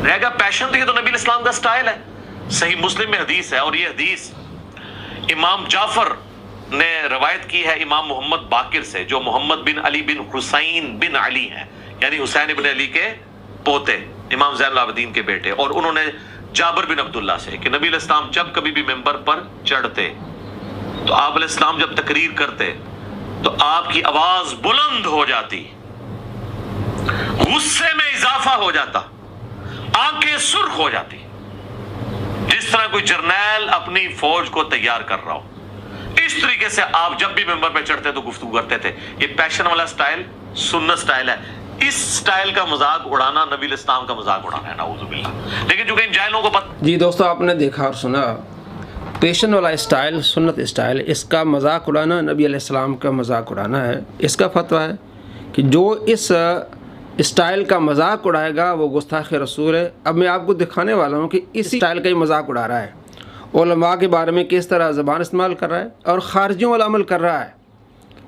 रहेगा पैशन, तो ये तो नबी इस्लाम का स्टाइल है। सही मुस्लिम में हदीस है, और ये हदीस इमाम जाफर ने रवायत की है इमाम मोहम्मद बाकिर से, जो मोहम्मद बिन अली बिन हुसैन बिन अली हैं, यानी हुसैन इब्न अली के पोते, इमाम ज़ैनुल आबिदीन के बेटे। और उन्होंने जाबिर बिन अब्दुल्ला से कि नबी इस्लाम जब कभी भी मिंबर पर चढ़ते तो आप इस्लाम जब तकरीर करते तो आपकी आवाज बुलंद हो जाती, गुस्से में इजाफा हो जाता, आंखें सुर्ख हो जाती, जिस तरह कोई जर्नैल अपनी फौज को तैयार कर रहा हो। इस तरीके से आप जब भी मेंबर पे चढ़ते तो गुफ्तगू करते थे। ये पैशन वाला स्टाइल सुन्नत स्टाइल है। इस स्टाइल का मजाक उड़ाना नबी इस्लाम का मजाक उड़ाना है, नाउज़ुबिल्लाह। लेकिन चूंकि इन जाहिलों को पता। जी दोस्तों, आपने देखा और सुना, पैशन वाला स्टाइल, सुन्नत स्टाइल, इसका मजाक उड़ाना नबी अलैहिस्सलाम का मजाक उड़ाना है। इसका फतवा है कि जो इस स्टाइल का मजाक उड़ाएगा वो गुस्ताख रसूल है। अब मैं आपको दिखाने वाला हूँ कि इस स्टाइल का ही मजाक उड़ा रहा है, उलमा के बारे में किस तरह ज़बान इस्तेमाल कर रहा है और ख़ारिजियों वाला अमल कर रहा है।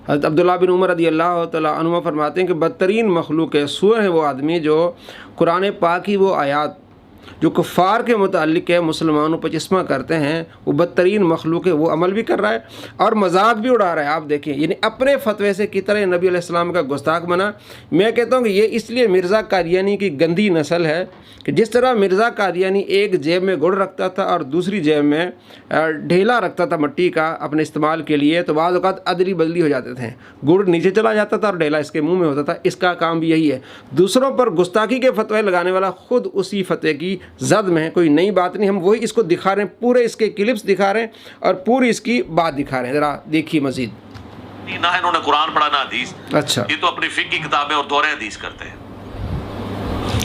हज़रत अब्दुल्लाह बिन उमर रज़ी अल्लाह तआला अन्हुमा फरमाते हैं कि बदतरीन मखलूक है, सूअर है वो आदमी जो कुरान पाक की वो आयात जो कुफ़ार के मुताल्लिक़ है, मुसलमानों पर चश्मा करते हैं, वो बदतरीन मखलूक है, वो अमल भी कर रहा है और मजाक भी उड़ा रहा है। आप देखिए, यानी अपने फतवे से की तरह नबी अलैहिस्सलाम का गुस्ताख बना। मैं कहता हूँ कि ये इसलिए मिर्ज़ा कादियानी की गंदी नस्ल है कि जिस तरह मिर्ज़ा कादियानी एक जेब में गुड़ रखता था और दूसरी जेब में ढेला रखता था मिट्टी का अपने इस्तेमाल के लिए, तो बाद औक़ात अदली बदली हो जाते थे, गुड़ नीचे चला जाता था और ढेला इसके मुंह में होता था। इसका काम भी यही है, दूसरों पर गुस्ताखी के फतवे लगाने वाला खुद उसी फतवे की जद में है। कोई नई बात नहीं, हम वही इसको दिखा रहे हैं, पूरे इसके क्लिप्स दिखा रहे हैं और पूरी इसकी बात दिखा रहे हैं। ज़रा देखिए मज़ीद। ना इन्होंने कुरान पढ़ा ना हदीस। अच्छा, ये तो अपनी फिक्र की किताबें और दौरे हदीस करते हैं।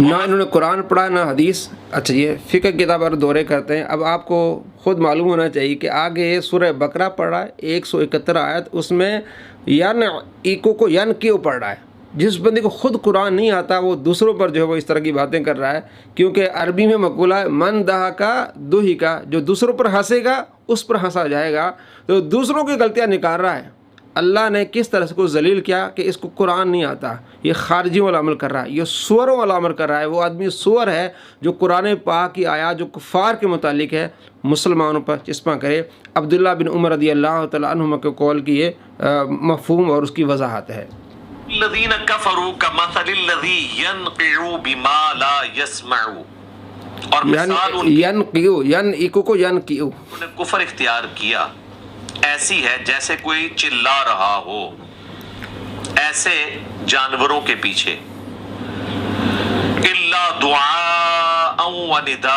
ना इन्होंने कुरान पढ़ा ना हदीस। अच्छा, ये फ़िक्र किताब और दौरे करते हैं। अब आपको ख़ुद मालूम होना चाहिए कि आगे सूरह बकरा पढ़ रहा है 171 आयत, उसमें यन इको को यन क्यों पढ़ रहा है। जिस बंदे को ख़ुद कुरान नहीं आता वो दूसरों पर जो है वो इस तरह की बातें कर रहा है, क्योंकि अरबी में मक़ूला है मन दहा का दुही का, जो दूसरों पर हंसेगा उस पर हंसा जाएगा। तो दूसरों की गलतियाँ निकाल रहा है। अल्लाह ने किस तरह से को जलील किया कि इसको कुरान नहीं आता, ये खारजियों वाला अमल कर रहा है, ये सुअरों वाला अमल कर रहा है। वो आदमी सुअर है जो कुरान पाक की आयत जो कुफ़ार के मुतालिक है मुसलमानों पर चश्मा करे। अब्दुल्लाह बिन उमर रज़ी अल्लाह तआला अन्हुमा के कौल की ये मफ़हूम और उसकी वजाहत है। लज़ीना कफ़रू कमसलिल लज़ी यनक़िउ बिमा ला यस्मउ, और मिसाल यन को उन्होंने कुफर इख्तियार किया ऐसी है जैसे कोई चिल्ला रहा हो, ऐसे जानवरों के पीछे। इल्ला दुआ व निदा,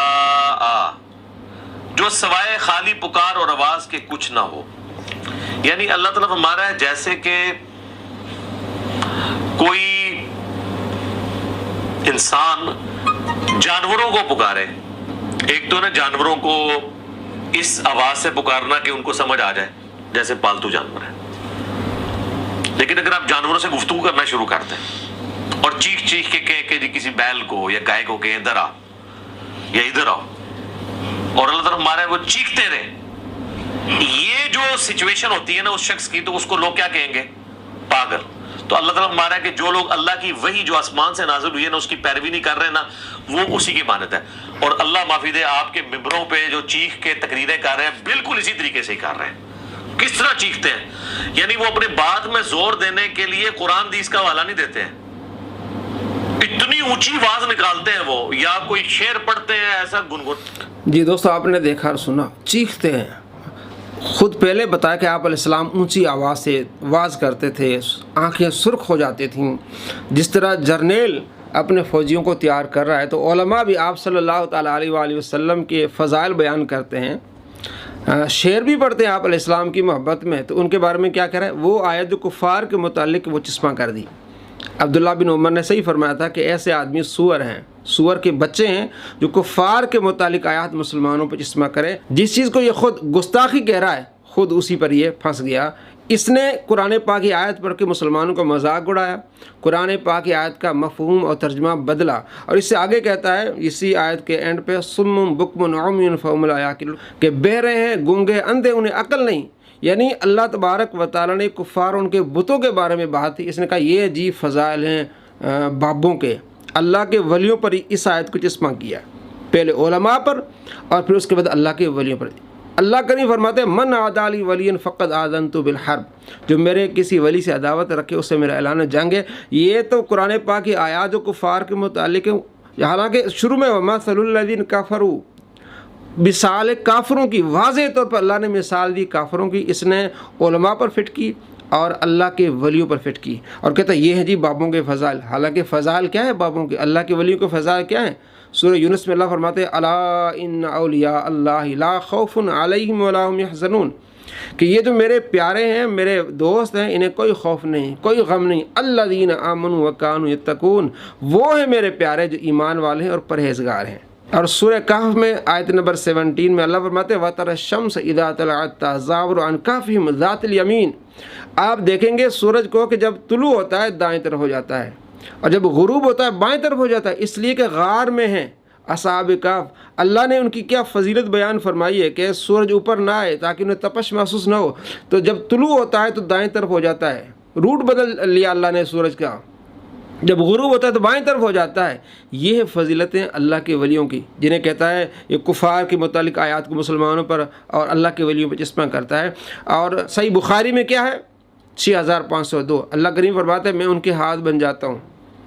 जो सवाए खाली पुकार और आवाज के कुछ ना हो। यानी अल्लाह ताला फरमा है जैसे कि कोई इंसान जानवरों को पुकारे। एक तो ना जानवरों को इस आवाज से पुकारना कि उनको समझ आ जाए जैसे पालतू जानवर है, लेकिन अगर आप जानवरों से गुफ्तगू करना शुरू करते हैं और चीख चीख के कहें कि किसी बैल को या गाय को कहें इधर आ या इधर आओ, और अल्लाह ताला हमारा वो चीखते रहे, ये जो सिचुएशन होती है ना उस शख्स की, तो उसको लोग क्या कहेंगे? पागल। तो अल्लाह ताला हमारा कि जो लोग अल्लाह की वही जो आसमान से नाज़िल हुई है ना उसकी पैरवी नहीं कर रहे ना, वो उसी की मानत है। और अल्लाह माफी दे, आपके मिंबरों पे जो चीख के तकरीरें कर रहे हैं बिल्कुल इसी तरीके से ही कर रहे हैं। किस तरह चीखते हैं? यानी वो अपने बात में जोर देने के लिए कुरान हदीस का हवाला नहीं देते हैं, इतनी ऊंची आवाज निकालते हैं वो, या कोई शेर पढ़ते हैं ऐसा गुनगुन। जी दोस्तों, आपने देखा और सुना, चीखते हैं। खुद पहले बताया कि आप अलैहिस्सलाम ऊंची आवाज़ से वाज करते थे, आंखें सुर्ख हो जाती थीं। जिस तरह जर्नेल अपने फ़ौजियों को तैयार कर रहा है, तो उलमा भी आप सल्लल्लाहु ताला अलैहि वसल्लम के फ़ज़ाइल बयान करते हैं, शेर भी पढ़ते हैं आप अलैहिस्सलाम की मोहब्बत में। तो उनके बारे में क्या कह रहा है? वो आयत जो कुफ़ार के मुतालिक वो चश्मा कर दी। अब्दुल्लाह बिन उमर ने सही फरमाया था कि ऐसे आदमी सूअर हैं, सूअर के बच्चे हैं जो कुफ़ार के मुतालिक आयत मुसलमानों पर चश्मा करें। जिस चीज़ को ये खुद गुस्ताखी कह रहा है, खुद उसी पर ये फंस गया। इसने कुरान पाक की आयत पढ़ के मुसलमानों का मजाक उड़ाया, कुरान पाक की आयत का मफहूम और तर्जुमा बदला, और इससे आगे कहता है इसी आयत के एंड पे सुम्मुन बुक्मुन उम्युन फहुम ला याकिलून, कि बहरे हैं, गूंगे, अंधे, उन्हें अकल नहीं। यानी अल्लाह तबारक व तआला ने कुफ़ार उनके बुतों के बारे में बात थी। इसने कहा ये जी फ़ज़ाइल हैं बाबों के, अल्लाह के वलियों पर ही इस आयत को चस्पा किया, पहले उलमा पर और फिर उसके बाद अल्लाह के वलियों पर। अल्लाह करीम फरमाते हैं मन आदाली वलियन फ़क़द आज़नतु बिल हर्ब, जो मेरे किसी वली से अदावत रखे उससे मेरा ऐलान जंग है। ये तो कुरान पाक की आयात कुफ़ार के मुतालिक है। हालांकि शुरू में मसलुल लज़ीन कफ़रू, मिसाल काफ़रों की वाज़े तौर पर अल्लाह ने मिसाल दी काफ़रों की, इसने उलमा पर फिट की और अल्लाह के वलियों पर फिट की और कहता है ये है जी बाबों के फ़ज़ाइल। हालांकि फ़ज़ाइल क्या है बाबों के, अल्लाह के वलियों के फ़ज़ाइल क्या है? सूरह यूनुस में अल्लाह फरमाते हैं अला इन्ना औलिया अल्लाह ला खौफुन अलैहिम वला हुम यहज़नून, कि ये जो मेरे प्यारे हैं, मेरे दोस्त हैं, इन्हें कोई खौफ नहीं, कोई गम नहीं। अल्लज़ीना आमनू व कानू यत्तकून, वो हैं मेरे प्यारे जो ईमान वाले हैं और परहेज़गार हैं। और सूरह कहफ में आयत नंबर 17 में अल्लाह फरमाते हैं वतरा शम्स इज़ा तलअत तज़ावरु अन कहफ़िहिम ज़ातिल यमीन, आप देखेंगे सूरज को कि जब तुलू होता है दाएं तरफ हो जाता है और जब गुरूब होता है बाएं तरफ हो जाता है, इसलिए कि गार में हैं असहाब कहफ। अल्लाह ने उनकी क्या फजीलत बयान फरमाई है कि सूरज ऊपर ना आए ताकि उन्हें तपश महसूस ना हो, तो जब तुलू होता है तो दाएं तरफ हो जाता है, रूट बदल लिया अल्लाह ने सूरज का, जब गुरूब होता है तो बाएं तरफ हो जाता है। ये है फजीलतें अल्लाह के वलियों की, जिन्हें कहता है ये कुफ़ार के मुतालिक आयात को मुसलमानों पर और अल्लाह के वलियों पर चस्पा करता है। और सही बुखारी में क्या है 6502, अल्लाह करीम फरमाते हैं मैं उनके हाथ बन जाता हूँ,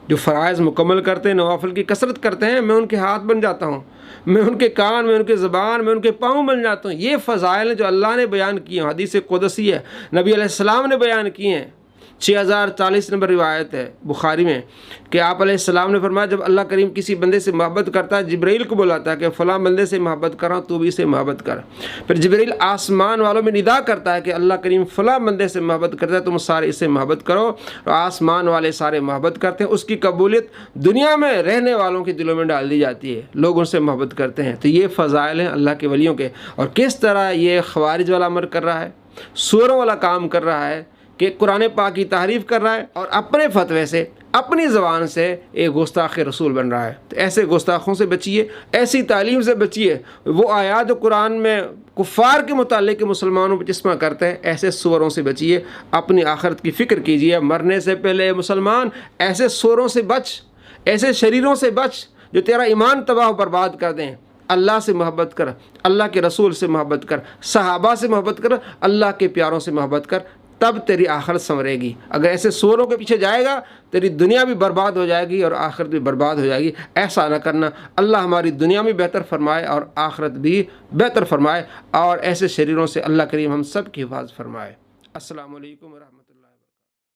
जो फ़राइज़ मुकम्मल करते हैं, नवाफिल की कसरत करते हैं, मैं उनके हाथ बन जाता हूँ, मैं उनके कान, मैं उनके ज़बान, मैं उनके पाँव बन जाता हूँ। ये फ़ज़ाइल हैं जो अल्लाह ने बयान किए हैं, हदीस कुदसी है, नबी अलैहिस्सलाम ने बयान किए हैं। 6040 नंबर रिवायत है बुखारी में कि आप अलैहिस्सलाम ने फरमाया जब अल्लाह करीम किसी बंदे से मोहब्बत करता है, जिब्रील को बुलाता है कि फ़लाँ बंदे से मोहब्बत कर रहा हूँ, तू भी इससे मोहब्बत कर। फिर जिब्रील आसमान वालों में निदा करता है कि अल्लाह करीम फ़लाँ बंदे से मोहब्बत करता है, तुम सारे इससे मोहब्बत करो, और आसमान वाले सारे मोहब्बत करते हैं। उसकी कबूलियत दुनिया में रहने वालों के दिलों में डाल दी जाती है, लोग उनसे मोहब्बत करते हैं। तो ये फ़ज़ाइल हैं अल्लाह के वलियों के। और किस तरह ये ख़वारिज वाला अमर कर रहा है, सूरों वाला काम कर रहा है कि कुरान पाक की तारीफ़ कर रहा है और अपने फतवे से, अपनी ज़बान से एक गुस्ताख़ रसूल बन रहा है। तो ऐसे गुस्ताखों से बचिए, ऐसी तालीम से बचिए। वो आयात जो कुरान में कुफ़ार के मुतालिक मुसलमानों पर चस्पा करते हैं, ऐसे सूरों से बचिए। अपनी आखिरत की फ़िक्र कीजिए। मरने से पहले मुसलमान ऐसे सूरों से बच, ऐसे शरीरों से बच जो तेरा ईमान तबाह बर्बाद कर दें। अल्लाह से मोहब्बत कर, अल्लाह के रसूल से मोहब्बत कर, सहाबा से मोहब्बत कर, अल्लाह के प्यारों से मोहब्बत कर, तब तेरी आखिरत संवरेगी। अगर ऐसे सूरों के पीछे जाएगा तेरी दुनिया भी बर्बाद हो जाएगी और आखिरत भी बर्बाद हो जाएगी। ऐसा ना करना। अल्लाह हमारी दुनिया भी बेहतर फरमाए और आखिरत भी बेहतर फरमाए और ऐसे शरीरों से अल्लाह करीम हम सब की हिफाज़त फरमाए। अस्सलामु अलैकुम व रहमतुल्लाह।